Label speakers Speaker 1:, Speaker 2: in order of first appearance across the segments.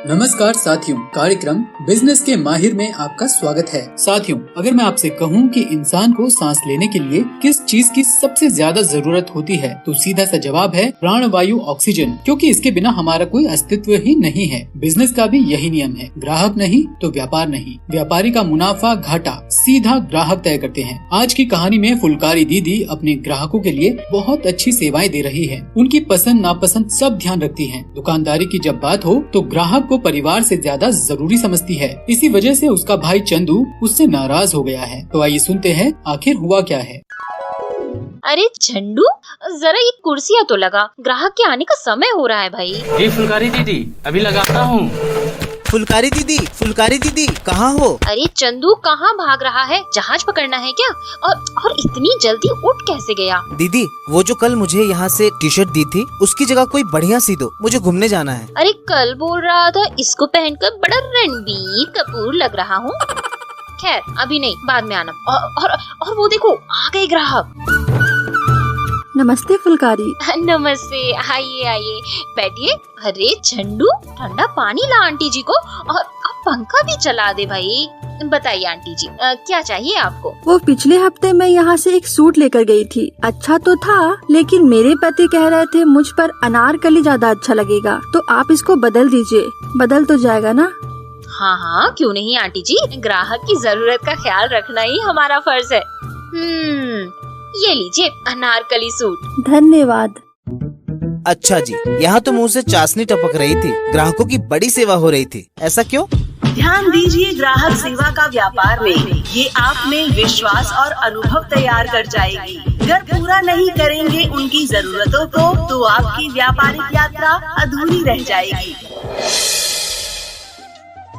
Speaker 1: नमस्कार साथियों, कार्यक्रम बिजनेस के माहिर में आपका स्वागत है। साथियों, अगर मैं आपसे कहूं कि इंसान को सांस लेने के लिए किस चीज की सबसे ज्यादा जरूरत होती है, तो सीधा सा जवाब है प्राणवायु ऑक्सीजन, क्योंकि इसके बिना हमारा कोई अस्तित्व ही नहीं है। बिजनेस का भी यही नियम है, ग्राहक नहीं तो व्यापार नहीं। व्यापारी का मुनाफा घाटा सीधा ग्राहक तय करते हैं। आज की कहानी में फुलकारी दीदी अपने ग्राहकों के लिए बहुत अच्छी सेवाएं दे रही है। उनकी पसंद नापसंद सब ध्यान रखती है। दुकानदारी की जब बात हो तो ग्राहक को परिवार से ज्यादा जरूरी समझती है। इसी वजह से उसका भाई चंदू उससे नाराज हो गया है। तो आइए सुनते हैं आखिर हुआ क्या है।
Speaker 2: अरे चंदू, जरा ये कुर्सियाँ तो लगा, ग्राहक के आने का समय हो रहा है भाई।
Speaker 3: जी फुलकारी दीदी, अभी लगाता हूँ।
Speaker 4: फुलकारी दीदी कहाँ हो?
Speaker 2: अरे चंदू, कहाँ भाग रहा है? जहाज पकड़ना है क्या? और इतनी जल्दी उठ कैसे गया?
Speaker 4: दीदी, वो जो कल मुझे यहाँ से टी शर्ट दी थी, उसकी जगह कोई बढ़िया सी दो, मुझे घूमने जाना है।
Speaker 2: अरे कल बोल रहा था इसको पहनकर बड़ा रणबीर कपूर लग रहा हूँ। खैर अभी नहीं, बाद में आना। और वो देखो, आ गए ग्राहक।
Speaker 5: नमस्ते फुलकारी।
Speaker 2: नमस्ते, आइए आइए बैठिए। अरे झंडू, ठंडा पानी ला आंटी जी को, और पंखा भी चला दे भाई। बताइए आंटी जी, क्या चाहिए आपको?
Speaker 5: वो पिछले हफ्ते मैं यहाँ से एक सूट लेकर गई थी, अच्छा तो था, लेकिन मेरे पति कह रहे थे मुझ पर अनारकली ज्यादा अच्छा लगेगा, तो आप इसको बदल दीजिए। बदल तो जाएगा ना?
Speaker 2: हाँ हाँ, क्यों नहीं आंटी जी, ग्राहक की जरूरत का ख्याल रखना ही हमारा फर्ज है। ये लीजिए अनारकली सूट।
Speaker 5: धन्यवाद।
Speaker 4: अच्छा जी, यहाँ तो मुँह से चाशनी टपक रही थी, ग्राहकों की बड़ी सेवा हो रही थी, ऐसा क्यों?
Speaker 6: ध्यान दीजिए, ग्राहक सेवा का व्यापार में ये आप में विश्वास और अनुभव तैयार कर जाएगी। अगर पूरा नहीं करेंगे उनकी जरूरतों को, तो आपकी व्यापारिक यात्रा अधूरी रह जाएगी।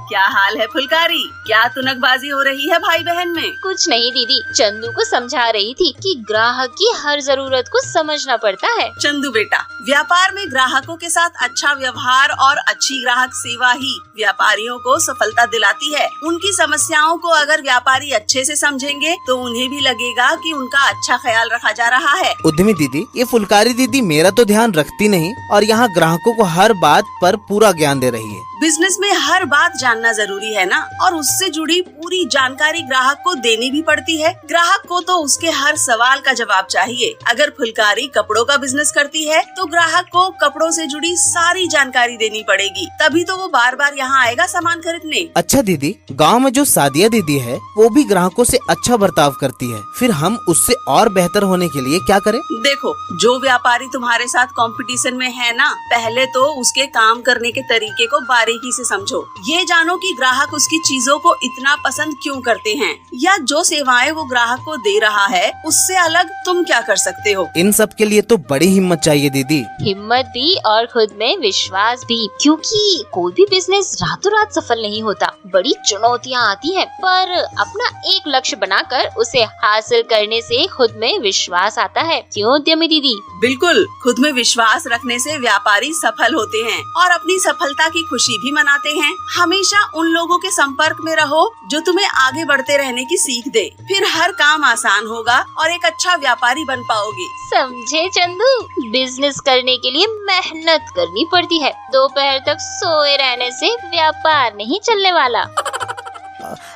Speaker 6: क्या हाल है फुलकारी? क्या तुनकबाजी हो रही है भाई बहन में?
Speaker 2: कुछ नहीं दीदी, चंदू को समझा रही थी कि ग्राहक की हर जरूरत को समझना पड़ता है।
Speaker 6: चंदू बेटा, व्यापार में ग्राहकों के साथ अच्छा व्यवहार और अच्छी ग्राहक सेवा ही व्यापारियों को सफलता दिलाती है। उनकी समस्याओं को अगर व्यापारी अच्छे से समझेंगे तो उन्हें भी लगेगा कि उनका अच्छा ख्याल रखा जा रहा है।
Speaker 4: उद्यमी दीदी, ये फुलकारी दीदी मेरा तो ध्यान रखती नहीं और यहाँ ग्राहकों को हर बात पर पूरा ज्ञान दे रही है।
Speaker 6: बिजनेस में हर बात जानना जरूरी है ना, और उससे जुड़ी पूरी जानकारी ग्राहक को देनी भी पड़ती है। ग्राहक को तो उसके हर सवाल का जवाब चाहिए। अगर फुलकारी कपड़ों का बिजनेस करती है तो ग्राहक को कपड़ों से जुड़ी सारी जानकारी देनी पड़ेगी, तभी तो वो बार बार यहाँ आएगा सामान खरीदने।
Speaker 4: अच्छा दीदी, गांव में जो सादिया दीदी है वो भी ग्राहकों से अच्छा बर्ताव करती है, फिर हम उससे और बेहतर होने के लिए क्या करें?
Speaker 6: देखो, जो व्यापारी तुम्हारे साथ कंपटीशन में है ना, पहले तो उसके काम करने के तरीके को बारीकी से समझो। ये जानो कि ग्राहक उसकी चीजों को इतना पसंद क्यों करते हैं, या जो सेवाएं वो ग्राहक को दे रहा है उससे अलग तुम क्या कर सकते हो।
Speaker 4: इन सब के लिए तो बड़ी हिम्मत चाहिए दीदी।
Speaker 2: हिम्मत भी और खुद में विश्वास भी, क्योंकि कोई भी बिजनेस रातों रात सफल नहीं होता। बड़ी चुनौतियाँ आती हैं, पर अपना एक लक्ष्य बनाकर उसे हासिल करने से खुद में विश्वास आता है। क्यों उद्यमी दीदी?
Speaker 6: बिल्कुल, खुद में विश्वास रखने से व्यापारी सफल होते हैं और अपनी सफलता की खुशी भी मनाते हैं। हमेशा उन लोगों के संपर्क में रहो जो तुम्हें आगे बढ़ते रहने की सीख दे, फिर हर काम आसान होगा और एक अच्छा व्यापारी बन पाओगे।
Speaker 2: समझे चंदू, बिजनेस करने के लिए मेहनत करनी पड़ती है। दोपहर तक सोए रहने से व्यापार नहीं चलने वाला।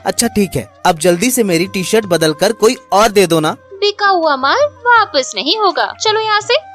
Speaker 4: अच्छा ठीक है, अब जल्दी से मेरी टी शर्ट बदल कर कोई और दे दो ना।
Speaker 2: बिका हुआ माल वापस नहीं होगा, चलो यहाँ से।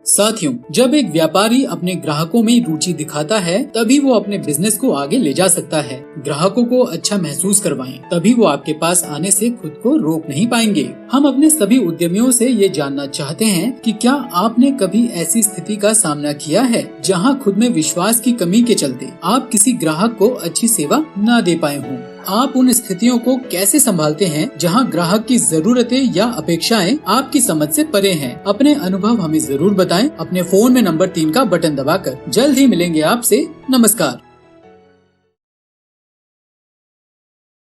Speaker 1: साथियों, जब एक व्यापारी अपने ग्राहकों में रुचि दिखाता है तभी वो अपने बिजनेस को आगे ले जा सकता है। ग्राहकों को अच्छा महसूस करवाएं, तभी वो आपके पास आने से खुद को रोक नहीं पाएंगे। हम अपने सभी उद्यमियों से ये जानना चाहते हैं कि क्या आपने कभी ऐसी स्थिति का सामना किया है जहां खुद में विश्वास की कमी के चलते आप किसी ग्राहक को अच्छी सेवा न दे पाए हों। आप उन स्थितियों को कैसे संभालते हैं जहां ग्राहक की जरूरतें या अपेक्षाएं आपकी समझ से परे हैं? अपने अनुभव हमें जरूर बताएं अपने फोन में नंबर 3 का बटन दबाकर। जल्द ही मिलेंगे आपसे। नमस्कार।